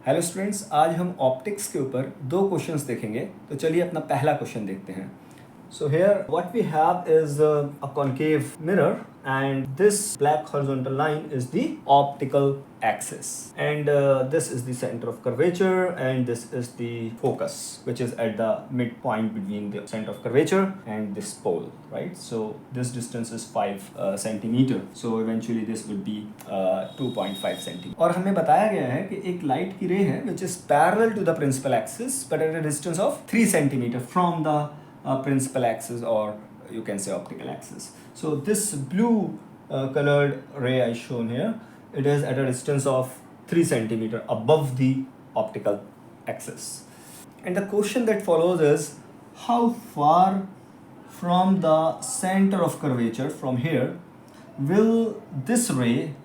Hello students, आज हम optics के ऊपर दो क्वेश्चंस देखेंगे। तो चलिए अपना पहला क्वेश्चन देखते हैं। So here what we have is a concave mirror, and this black horizontal line is the optical axis, and this is the center of curvature, and this is the focus, which is at the midpoint between the center of curvature and this pole, right? So this distance is 5 centimeter, so eventually this would be 2.5 centimeter. और हमें बताया गया है कि एक light की रे है which is parallel to the principal axis but at a distance of 3 centimeter from the principal axis, or you can say optical axis. So this blue colored ray I shown here, it is at a distance of 3 centimeter above the optical axis. And the question that follows is, how far from the center of curvature from here will this ray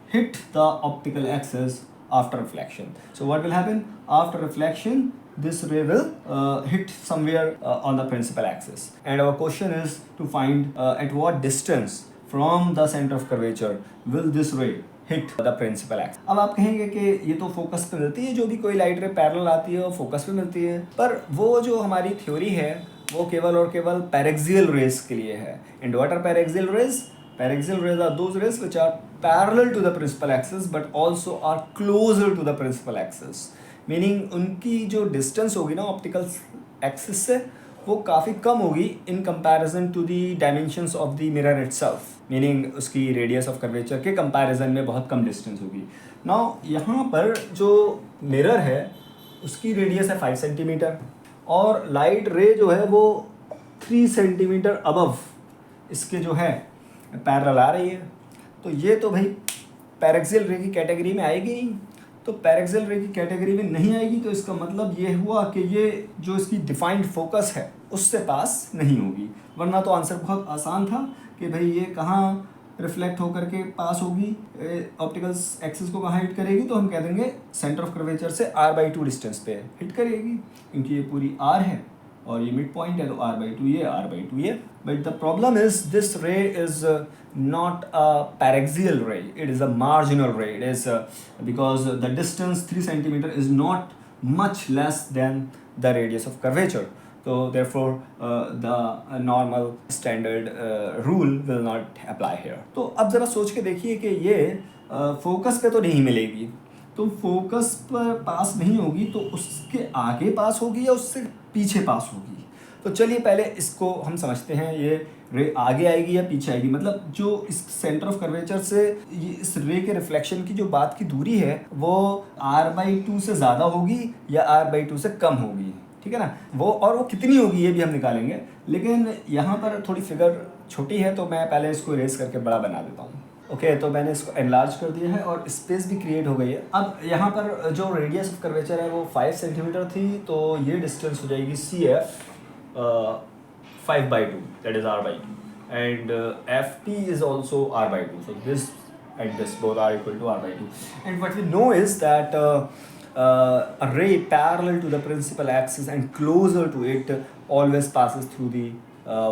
hit the optical axis after reflection? So what will happen after reflection? This ray will hit somewhere on the principal axis, and our question is to find at what distance from the center of curvature will this ray hit the principal axis. अब आप कहेंगे कि ये तो focus पे मिलती है, जो भी कोई लाइट रे पैरेलल आती है वो फोकस पे मिलती है, पर वो जो हमारी थ्योरी है वो केवल और केवल पैरेक्सियल रेज के लिए है। And what are paraxial rays? Paraxial rays are those rays which are parallel to the principal axis but also are closer to the principal axis. Meaning उनकी जो डिस्टेंस होगी ना ऑप्टिकल एक्सिस से, वो काफ़ी कम होगी in comparison to the dimensions of the mirror itself. Meaning उसकी रेडियस ऑफ कर्वेचर के कंपैरिजन में बहुत कम डिस्टेंस होगी। नाउ यहाँ पर जो मिरर है उसकी रेडियस है 5 सेंटीमीटर और लाइट रे जो है वो 3 सेंटीमीटर अबव इसके जो है पैरेलल आ रही है। तो ये तो भाई पैरेक्सियल रे की कैटेगरी में आएगी ही। तो पैरेक्सियल रे की कैटेगरी में नहीं आएगी तो इसका मतलब ये हुआ कि ये जो इसकी डिफाइंड फोकस है उससे पास नहीं होगी। वरना तो आंसर बहुत आसान था कि भाई ये कहाँ रिफ्लेक्ट होकर के पास होगी, ऑप्टिकल एक्सिस को कहाँ हिट करेगी, तो हम कह देंगे सेंटर ऑफ कर्वेचर से r/2 डिस्टेंस पे हिट करेगी, क्योंकि ये पूरी r है और ये मिड पॉइंट है, तो r/2 ये r/2 ये। But the problem is this रे is not a paraxial ray, it is a marginal ray. It is because the distance 3 centimeter is not much less than the radius of curvature. So therefore the normal standard rule will not apply here. तो अब ज़रा सोच के देखिए कि ये focus पे तो नहीं मिलेगी, तो फोकस पर पास नहीं होगी तो उसके आगे पास होगी या उससे पीछे पास होगी। तो चलिए पहले इसको हम समझते हैं, ये रे आगे आएगी या पीछे आएगी। मतलब जो इस सेंटर ऑफ कर्वेचर से इस रे के रिफ्लेक्शन की जो बात की दूरी है वो r/2 से ज़्यादा होगी या r/2 से कम होगी, ठीक है ना। वो कितनी होगी ये भी हम निकालेंगे, लेकिन यहाँ पर थोड़ी फिगर छोटी है तो मैं पहले इसको इरेज करके बड़ा बना देता हूँ। ओके, तो मैंने इसको एनलार्ज कर दिया है और स्पेस भी क्रिएट हो गई है। अब यहाँ पर जो रेडियस ऑफ कर्वेचर है वो 5 सेंटीमीटर थी, तो ये डिस्टेंस हो जाएगी CF 5/2, that is r/2, and FT is also r/2. So this and this both are equal to r/2. And what we know is that a ray parallel to the principal axis and closer to it always passes through the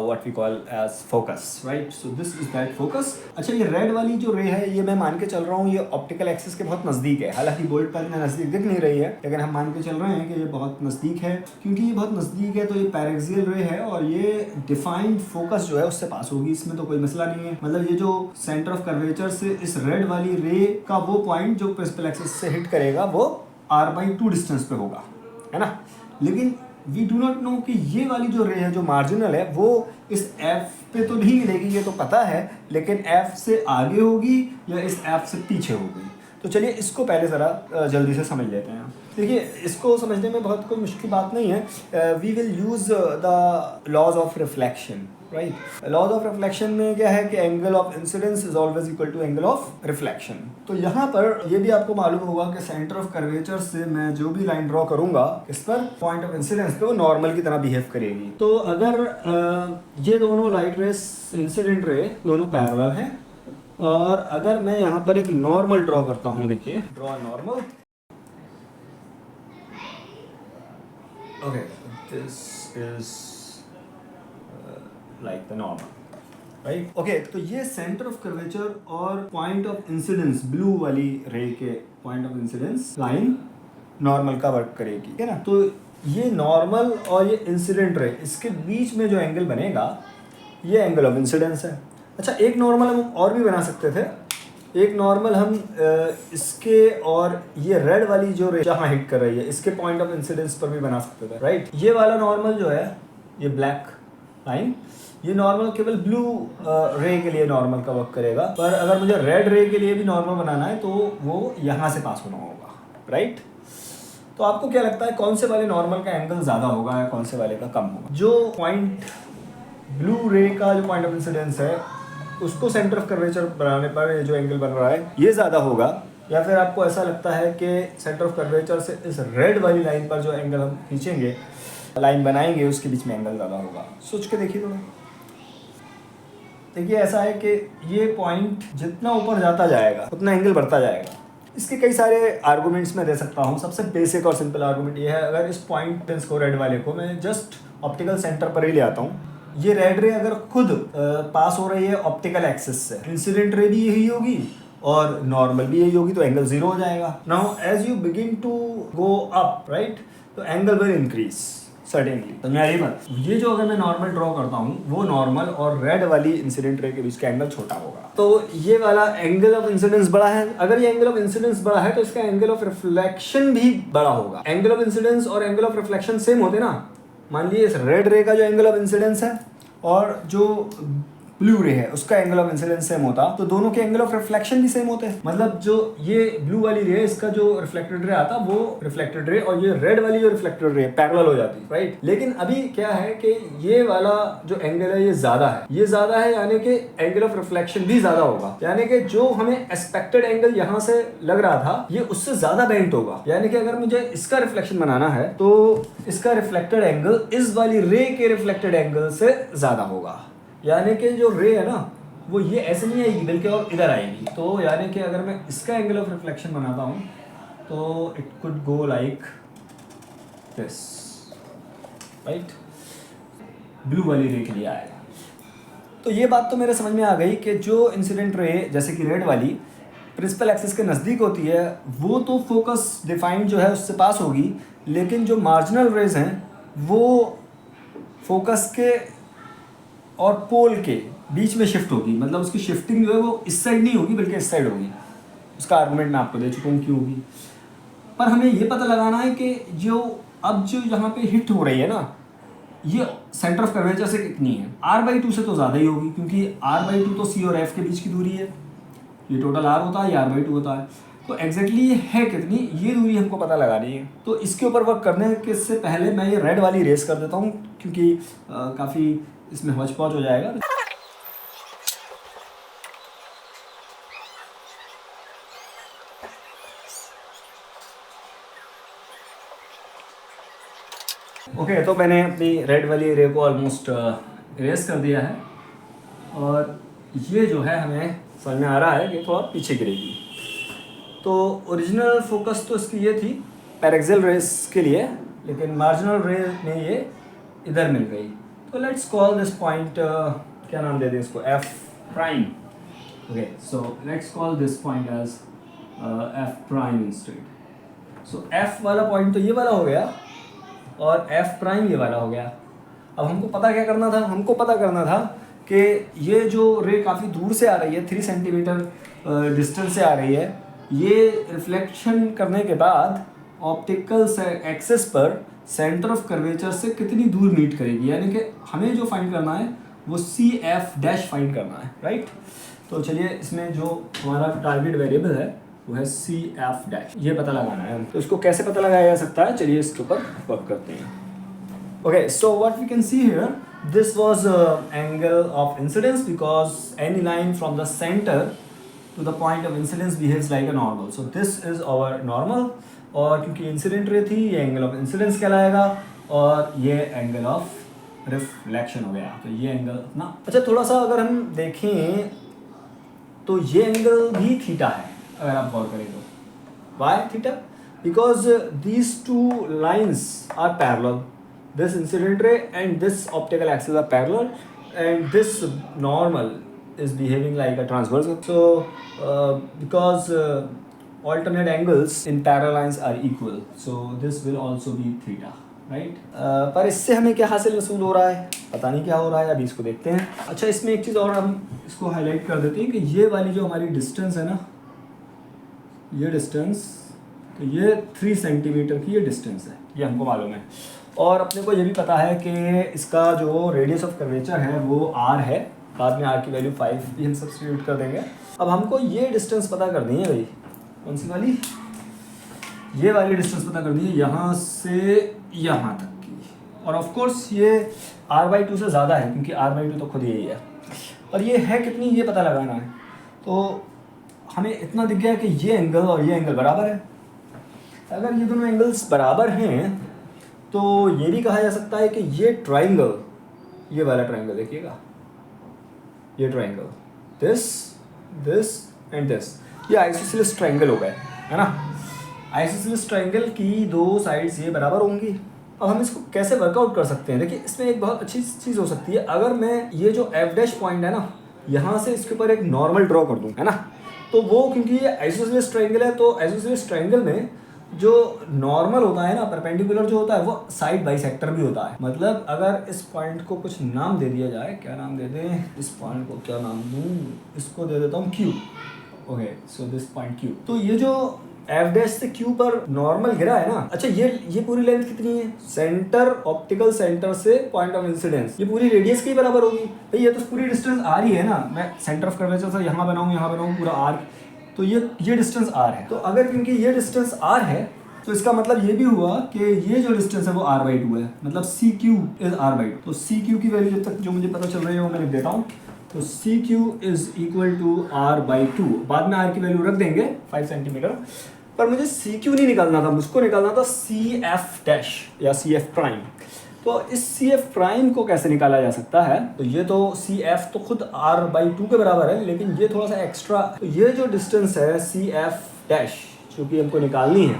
what we call as focus, right? So this is that focus. अच्छा, ये red वाली जो रे है ये मैं मान के चल रहा हूँ ये ऑप्टिकल एक्सिस के बहुत नज़दीक है। हालांकि बोल्ट पर इतना नज़दीक दिख नहीं रही है, लेकिन हम मान के चल रहे हैं कि ये बहुत नज़दीक है। क्योंकि ये बहुत नज़दीक है तो ये पैरेक्सियल रे है और ये डिफाइंड फोकस जो है उससे पास होगी, इसमें तो कोई मसला नहीं है। मतलब ये जो सेंटर ऑफ कर्वेचर से इस रेड वाली रे का वो पॉइंट जो प्रिंसिपल एक्सिस से हिट करेगा वो r/2 डिस्टेंस पे होगा, है ना। लेकिन वी डू नॉट नो कि ये वाली जो रे है जो मार्जिनल है वो इस f पे तो नहीं मिलेगी, ये तो पता है, लेकिन f से आगे होगी या इस f से पीछे होगी। तो चलिए इसको पहले ज़रा जल्दी से समझ लेते हैं। देखिए, इसको समझने में बहुत कोई मुश्किल बात नहीं है। We will use the laws of reflection, right. Laws of reflection में क्या है कि angle of incidence is always equal to angle of reflection. तो यहाँ पर ये भी आपको मालूम होगा कि सेंटर ऑफ कर्वेचर से मैं जो भी लाइन ड्रॉ करूंगा इस पर पॉइंट ऑफ इंसिडेंस पे वो नॉर्मल की तरह बिहेव करेगी। तो अगर ये दोनों लाइट रेस इंसिडेंट रे दोनों पैरेलल हैं और अगर मैं यहाँ पर एक नॉर्मल ड्रॉ करता हूँ, देखिए draw normal. Okay, this is like the normal, right? Okay, तो ये सेंटर ऑफ कर्वेचर और पॉइंट ऑफ इंसिडेंस ब्लू वाली रे के point of incidence line normal का वर्क करेगी, ठीक है ना। तो ये नॉर्मल और ये इंसिडेंट रे, इसके बीच में जो एंगल बनेगा ये एंगल ऑफ इंसिडेंस है। अच्छा, एक नॉर्मल हम और भी बना सकते थे। एक नॉर्मल हम इसके और ये रेड वाली जो रे जहाँ हिट कर रही है इसके पॉइंट ऑफ इंसिडेंस पर भी बना सकते थे, राइट। ये वाला नॉर्मल जो है, ये ब्लैक लाइन, ये नॉर्मल केवल ब्लू रे के लिए नॉर्मल का वर्क करेगा, पर अगर मुझे रेड रे के लिए भी नॉर्मल बनाना है तो वो यहाँ से पास होना होगा, राइट। तो आपको क्या लगता है कौन से वाले नॉर्मल का एंगल ज़्यादा होगा या कौन से वाले का कम होगा? जो पॉइंट ब्लू रे का जो पॉइंट ऑफ इंसिडेंस है उसको सेंटर ऑफ कर्वेचर बनाने पर ये जो एंगल बन रहा है ये ज़्यादा होगा, या फिर आपको ऐसा लगता है कि सेंटर ऑफ कर्वेचर से इस रेड वाली लाइन पर जो एंगल हम खींचेंगे, लाइन बनाएंगे, उसके बीच में एंगल ज़्यादा होगा? सोच के देखिए थोड़ा। देखिए ऐसा है कि ये पॉइंट जितना ऊपर जाता जाएगा उतना एंगल बढ़ता जाएगा। इसके कई सारे आर्गूमेंट्स मैं दे सकता हूँ। सबसे बेसिक और सिंपल आर्गूमेंट ये है, अगर इस पॉइंट को रेड वाले को मैं जस्ट ऑप्टिकल सेंटर पर ही ले आता हूँ, ये रेड रे अगर खुद पास हो रही है ऑप्टिकल एक्सिस से, इंसिडेंट रे भी यही होगी और नॉर्मल भी यही होगी, तो एंगल जीरो हो जाएगा। Now as you begin to go up, right, तो एंगल विल इंक्रीज सर्टेनली। तो मैं यही बात, ये जो अगर मैं नॉर्मल ड्रॉ करता हूँ वो नॉर्मल और रेड वाली इंसिडेंट रे के बीच का एंगल छोटा होगा। तो ये वाला एंगल ऑफ इंसिडेंस बड़ा है। अगर ये एंगल ऑफ इंसिडेंस बड़ा है तो इसका एंगल ऑफ रिफ्लेक्शन भी बड़ा होगा। एंगल ऑफ इंसिडेंस और एंगल ऑफ रिफ्लेक्शन सेम होते ना। मान लीजिए इस रेड रे का जो एंगल ऑफ इंसिडेंस है और जो ब्लू रे है उसका एंगल ऑफ इंसिडेंस सेम होता, तो दोनों के एंगल ऑफ रिफ्लेक्शन भी सेम होते हैं। मतलब जो ये ब्लू वाली रे, इसका जो रिफ्लेक्टेड रे आता वो रिफ्लेक्टेड रे, और ये रेड वाली जो रिफ्लेक्टेड रे पैरेलल हो जाती, राइट। लेकिन अभी क्या है कि ये वाला जो एंगल है ये ज्यादा है, ये ज्यादा है, यानी कि एंगल ऑफ रिफ्लेक्शन भी ज्यादा होगा। यानी कि जो हमें एक्सपेक्टेड एंगल यहाँ से लग रहा था ये उससे ज्यादा बेंट होगा। यानी कि अगर मुझे इसका रिफ्लेक्शन बनाना है तो इसका रिफ्लेक्टेड एंगल इस वाली रे के रिफ्लेक्टेड एंगल से ज्यादा होगा। यानी कि जो रे है ना वो ये ऐसे नहीं आएगी बल्कि और इधर आएगी। तो यानी कि अगर मैं इसका एंगल ऑफ रिफ्लेक्शन बनाता हूँ तो it could go like this, right. Blue वाली रे के लिए आएगा। तो ये बात तो मेरे समझ में आ गई कि जो इंसिडेंट रे जैसे कि रेड वाली प्रिंसिपल एक्सिस के नज़दीक होती है वो तो फोकस डिफाइंड जो है उससे पास होगी, लेकिन जो मार्जिनल रेज हैं वो फोकस के और पोल के बीच में शिफ्ट होगी। मतलब उसकी शिफ्टिंग जो है वो इस साइड नहीं होगी बल्कि इस साइड होगी। उसका आर्गुमेंट मैं आपको दे चुका हूँ क्यों होगी। पर हमें ये पता लगाना है कि जो अब जो यहाँ पे हिट हो रही है ना ये सेंटर ऑफ कर्वेचर से कितनी है। r/2 से तो ज़्यादा ही होगी, क्योंकि r/2 तो c और f के बीच की दूरी है। ये टोटल r होता है, ये r/2 होता है। तो एग्जैक्टली ये है कितनी, ये दूरी हमको पता लगानी है। तो इसके ऊपर वर्क करने के से पहले मैं ये रेड वाली रेस कर देता हूँ, क्योंकि काफ़ी इसमें हौच पौच हो जाएगा। ओके, तो मैंने अपनी रेड वाली रे को ऑलमोस्ट इरेज कर दिया है और ये जो है हमें समझ में आ रहा है कि थोड़ा पीछे गिरेगी। तो ओरिजिनल फोकस तो इसकी ये थी पैरेक्सियल रेस के लिए, लेकिन मार्जिनल रे में ये इधर मिल गई। तो लेट्स कॉल दिस पॉइंट, क्या नाम दे दें इसको, f prime. Okay, so let's call this point as f prime instead. So f वाला पॉइंट तो ये वाला हो गया और f प्राइम ये वाला हो गया। अब हमको पता क्या करना था, हमको पता करना था कि ये जो रे काफ़ी दूर से आ रही है, 3 सेंटीमीटर डिस्टेंस से आ रही है, ये रिफ्लेक्शन करने के बाद ऑप्टिकल एक्सिस पर सेंटर ऑफ कर्वेचर से कितनी दूर मीट करेगी। यानी कि हमें जो फाइंड करना है वो CF' फाइंड करना है, राइट। तो चलिए इसमें जो हमारा टारगेट वेरिएबल है वो है CF', ये पता लगाना है। तो इसको कैसे पता लगाया जा सकता है, चलिए इसके ऊपर वर्क करते हैं। Okay, so what we can see here, this was angle of incidence because any line from the centre to the point of incidence behaves like a normal. So this is our normal, और क्योंकि incident ray थी ये angle of incidence कहलाएगा और ये angle of reflection हो गया। तो ये एंगल अपना, अच्छा थोड़ा सा अगर हम देखें तो ये एंगल भी थीटा है अगर आप गौर करें तो। Why theta? Because these two lines are parallel, this incident ray and this optical axis are parallel and this normal is behaving like a transversal. So because alternate angles in parallel lines are equal, so this will also be theta, right? पर इससे हमें क्या हासिल वसूल हो रहा है, पता नहीं क्या हो रहा है, अभी इसको देखते हैं। अच्छा, इसमें एक चीज़ और हम इसको हाईलाइट कर देते हैं कि ये वाली जो हमारी डिस्टेंस है ना, ये डिस्टेंस, तो ये 3 सेंटीमीटर की ये डिस्टेंस है, ये हमको मालूम है। और अपने को ये भी पता है कि इसका जो रेडियस ऑफ कर्वेचर है वो r है, बाद में r की वैल्यू 5 भी हम सब्स्टिट्यूट कर देंगे। अब हमको ये डिस्टेंस पता करनी है भाई, कौन सी वाली, ये वाली डिस्टेंस पता करनी है यहाँ से यहाँ तक की। और ऑफ कोर्स ये r/2 से ज़्यादा है, क्योंकि r/2 तो खुद यही है, और ये है कितनी ये पता लगाना है। तो हमें इतना दिख गया कि ये एंगल और ये एंगल बराबर है। अगर ये दोनों एंगल्स बराबर हैं तो ये भी कहा जा सकता है कि ये ट्राइंगल, ये वाला ट्राइंगल देखिएगा, ये ट्राइंगल, दिस एंड दिस, ये आइसोसेलेस ट्राइंगल हो गए, है ना। आइसोसेलेस ट्राइंगल की दो साइड्स ये बराबर होंगी। अब हम इसको कैसे वर्कआउट कर सकते हैं, देखिए इसमें एक बहुत अच्छी चीज़ हो सकती है। अगर मैं ये जो f' पॉइंट है ना, यहाँ से इसके ऊपर एक नॉर्मल ड्रॉ कर दूँ, है ना, तो वो क्योंकि ये आइसोसेलेस ट्राइंगल है, तो आइसोसेलेस ट्राइंगल में जो नॉर्मल होता है ना, परपेंडिकुलर जो होता है, वो साइड बाइसेक्टर भी होता है। मतलब अगर इस पॉइंट को कुछ नाम दे दिया जाए, क्या नाम दे दें, इस पॉइंट को क्या नाम दूं, इसको दे देता हूँ Q। Okay, so this point Q। तो ये जो f' से Q पर नॉर्मल गिरा है ना, अच्छा ये पूरी लेंथ कितनी है, सेंटर, ऑप्टिकल सेंटर से पॉइंट ऑफ इंसिडेंस, ये पूरी रेडियस के बराबर होगी भाई। ये तो पूरी डिस्टेंस r ही है ना, मैं सेंटर ऑफ कर्वेचर से यहाँ बनाऊँ पूरा r, तो ये डिस्टेंस r है। तो अगर क्योंकि ये डिस्टेंस r है, तो इसका मतलब ये भी हुआ कि ये जो डिस्टेंस है वो r/2 है, मतलब CQ इज r/2। तो CQ की वैल्यू जब तक जो मुझे पता चल रही है वो मैं लिख देता हूँ। तो CQ is equal to r/2, बाद में r की वैल्यू रख देंगे 5 सेंटीमीटर। पर मुझे CQ नहीं निकालना था, मुझको निकालना था CF' या CF'। तो इस CF' को कैसे निकाला जा सकता है, तो ये तो CF तो खुद r/2 के बराबर है, लेकिन ये थोड़ा सा एक्स्ट्रा, तो ये जो डिस्टेंस है CF' जो कि हमको निकालनी है,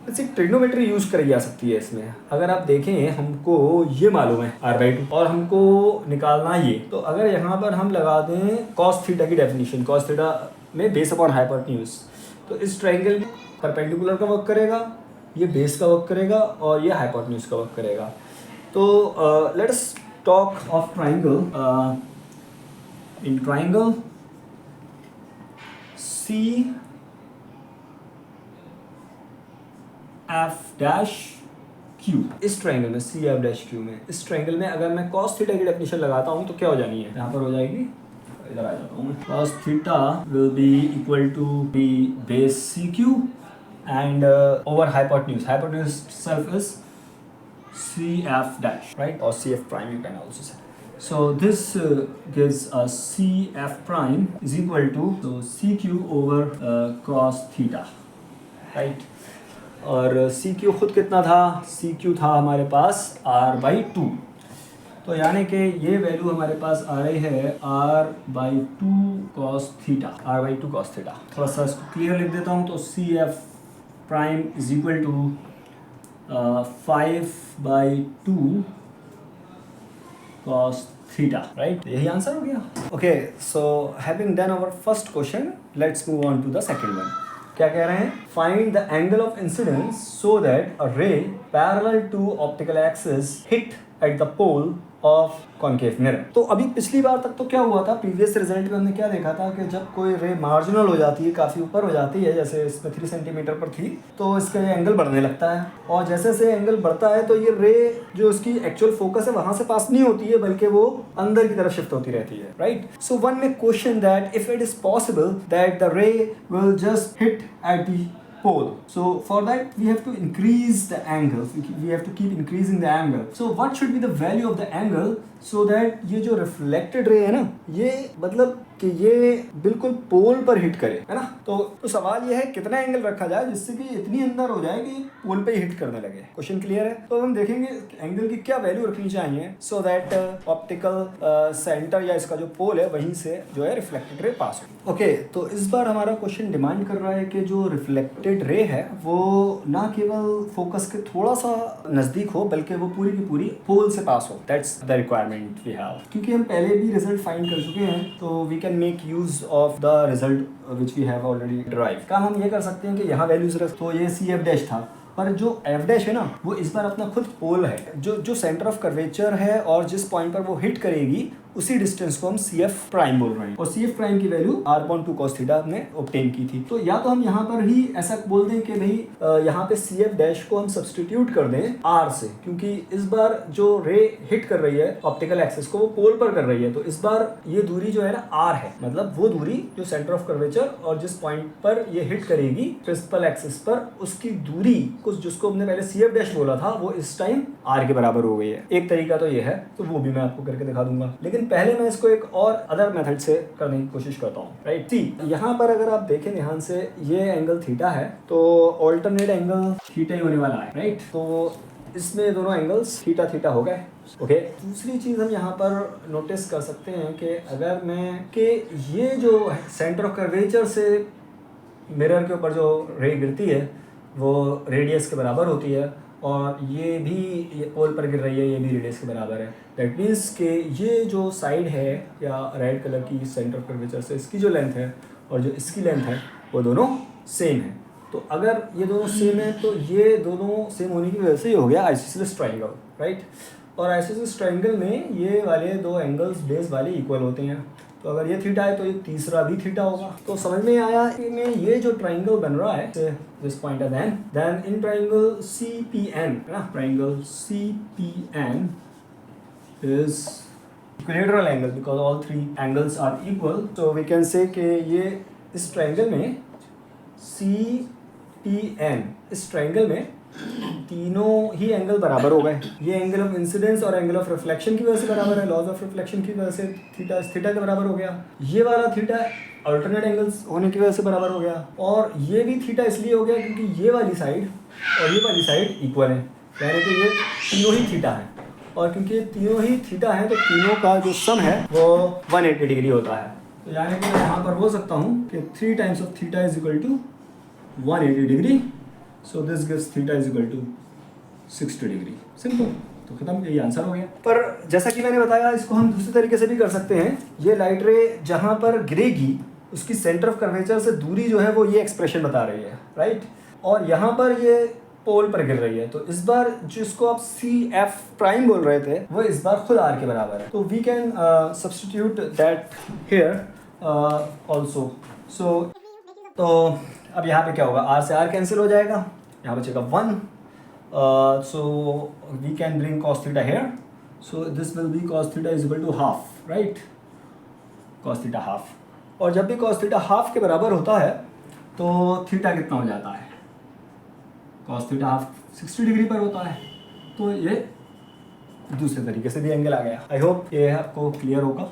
इसे ट्रिग्नोमेट्री यूज करी जा सकती है इसमें। अगर आप देखें, हमको ये मालूम है r/2 और हमको निकालना ये, तो अगर यहाँ पर हम लगा दें cos थीटा की डेफिनेशन, cos थीटा में बेस अपॉन हाइपोटेन्यूज, तो इस ट्राइंगल परपेंडिकुलर का वर्क करेगा, ये बेस का वर्क करेगा और ये हाइपोटेन्यूज का वर्क करेगा। तो let us talk of triangle. In triangle CF'Q, इस ट्राइंगल में CF'Q में, इस ट्राइंगल में अगर मैं cos थीटा की डेफिनेशन लगाता हूँ तो क्या हो जानी है, यहाँ पर हो जाएगी, इधर आ जाता हूँ मैं, cos theta will be equal to B base CQ and over hypotenuse itself is CF', right, or CF' you can also say. So this gives us CF' is equal to CQ over cos theta, right? और CQ खुद कितना था, CQ था हमारे पास r/2, तो यानी कि ये वैल्यू हमारे पास आ रही है r/2 cos theta, r/2 cos theta. थोड़ा सा इसको क्लियर लिख देता हूँ, तो CF' is equal to 5/2 cos theta, right? यही आंसर हो गया। Okay, so having done our first question, let's move on to the second one. क्या कह रहे हैं, find the angle of incidence so that a ray parallel to optical axis hit at the pole of concave mirror. तो अभी पिछली बार तक तो क्या हुआ था, प्रीवियस रिजल्ट में हमने क्या देखा था कि जब कोई रे मार्जिनल हो जाती है, काफ़ी ऊपर हो जाती है, जैसे इसमें 3 सेंटीमीटर पर थी, तो इसका ये एंगल बढ़ने लगता है, और जैसे जैसे एंगल बढ़ता है तो ये रे जो इसकी एक्चुअल फोकस है वहाँ से पास नहीं होती है, बल्कि वो अंदर की तरफ शिफ्ट होती रहती है, राइट। सो वन में question that if it is possible that the रे will just hit at the pole. So for that we have to increase the angle, we have to keep increasing the angle. So what should be the value of the angle so that ये जो reflected ray है ना, ये मतलब कि ये बिल्कुल पोल पर हिट करे, है ना। तो सवाल ये है कितना एंगल रखा जाए जिससे कि इतनी अंदर हो जाए कि पोल पे हिट करने लगे। क्वेश्चन क्लियर है। तो हम देखेंगे एंगल की क्या वैल्यू रखनी चाहिए सो दैट ऑप्टिकल सेंटर या इसका जो पोल है वहीं से जो है रिफ्लेक्टेड रे पास हो। ओके, तो इस बार हमारा क्वेश्चन डिमांड कर रहा है कि जो रिफ्लेक्टेड रे है वो ना केवल फोकस के थोड़ा सा नजदीक हो बल्कि वो पूरी की पूरी पोल से पास हो। That's the requirement we have. क्योंकि हम पहले भी रिजल्ट फाइंड कर चुके हैं तो we can make use of the result which we have already derive. काम हम ये कर सकते हैं कि यहाँ वैल्यूज रख, तो ये सी एफ डैश था, पर जो एफ डैश है ना वो इस बार अपना खुद पोल है, जो सेंटर ऑफ कर्वेचर है और जिस पॉइंट पर वो हिट करेगी उसी डिस्टेंस को हम सी एफ प्राइम बोल रहे हैं। और सी एफ प्राइम की वैल्यू r/2 cos थीटा हमने ऑब्टेन की थी। तो या तो हम यहाँ पर ही ऐसा बोल दें कि भाई यहाँ पे सी एफ डैश को हम सब्सटीट्यूट कर दें r से, क्योंकि इस बार जो रे हिट कर रही है ऑप्टिकल एक्सिस को वो पोल पर कर रही है, तो इस बार ये दूरी जो है ना r है, मतलब वो दूरी जो सेंटर ऑफ कर्वेचर और जिस पॉइंट पर ये हिट करेगी प्रिंसिपल एक्सिस पर, उसकी दूरी कुछ जिसको हमने पहले सी एफ डैश बोला था वो इस टाइम r के बराबर हो गई है। एक तरीका तो ये है, तो वो भी मैं आपको करके दिखा दूंगा, लेकिन पहले मैं इसको एक और अदर मेथड से करने की कोशिश करता हूँ। राइट, सी यहाँ पर अगर आप देखें ध्यान से, ये एंगल थीटा है, तो ऑल्टरनेट एंगल थीटा ही होने वाला है। राइट, तो इसमें दोनों एंगल्स थीटा थीटा हो गए। ओके, दूसरी चीज़ हम यहाँ पर नोटिस कर सकते हैं कि अगर मैं कि ये जो सेंटर ऑफ कर्वेचर से मिरर के ऊपर जो रे गिरती है वो रेडियस के बराबर होती है, और ये भी ये पोल पर गिर रही है, ये भी रेडियस के बराबर है। दैट मीन्स कि ये जो साइड है या रेड कलर की सेंटर ऑफ कर्वेचर से इसकी जो लेंथ है और जो इसकी लेंथ है वो दोनों सेम है। तो अगर ये दोनों सेम है तो ये दोनों सेम होने की वजह से ये हो गया आइसोसेलेस ट्रायंगल। राइट, और आइसोसेलेस ट्रायंगल में ये वाले दो एंगल्स बेस वाले इक्वल होते हैं, तो अगर ये थीटा है तो ये तीसरा भी थीटा होगा। तो समझ में आया कि में ये जो ट्रायंगल बन रहा है दिस पॉइंट है देन इन ट्रायंगल CPN है ना, triangle CPN is equilateral angle because all three angles are equal. तो वी कैन से कि ये इस ट्रायंगल में CPN, इस ट्रायंगल में तीनों ही एंगल बराबर हो गए। ये एंगल ऑफ इंसिडेंस और एंगल ऑफ रिफ्लेक्शन की वजह से बराबर है, लॉज ऑफ रिफ्लेक्शन की वजह से थीटा थीटा के बराबर हो गया। ये वाला थीटा अल्टरनेट एंगल्स होने की वजह से बराबर हो गया, और ये भी थीटा इसलिए हो गया क्योंकि ये वाली साइड और ये वाली साइड इक्वल है, यानी कि ये तीनों ही थीटा है, और क्योंकि तीनों ही थीटा है तो तीनों का जो सम है वो 180 डिग्री होता है। तो यानी कि मैं यहाँ पर बोल सकता हूँ कि 3 times of theta is equal to 180 degree, so this gives theta is equal to 60 degree. Simple, तो खत्म, यही आंसर हो गया। पर जैसा कि मैंने बताया, इसको हम दूसरे तरीके से भी कर सकते हैं। ये लाइट रे जहाँ पर गिरेगी उसकी सेंटर ऑफ कर्वेचर से दूरी जो है वो ये एक्सप्रेशन बता रही है। राइट, और यहाँ पर ये पोल पर गिर रही है, तो इस बार जिसको आप CF प्राइम बोल रहे थे वो इस बार खुद R के बराबर है। तो we can substitute that here also. So तो अब यहाँ पे क्या होगा, R से R कैंसिल हो जाएगा, यहाँ बचेगा 1। So we can bring cos theta here, so this will be cos theta is equal to half. Right, cos theta half, और जब भी cos थीटा हाफ के बराबर होता है तो थीटा कितना हो जाता है, cos थीटा हाफ 60 डिग्री पर होता है। तो ये दूसरे तरीके से भी एंगल आ गया। आई होप ये आपको क्लियर होगा।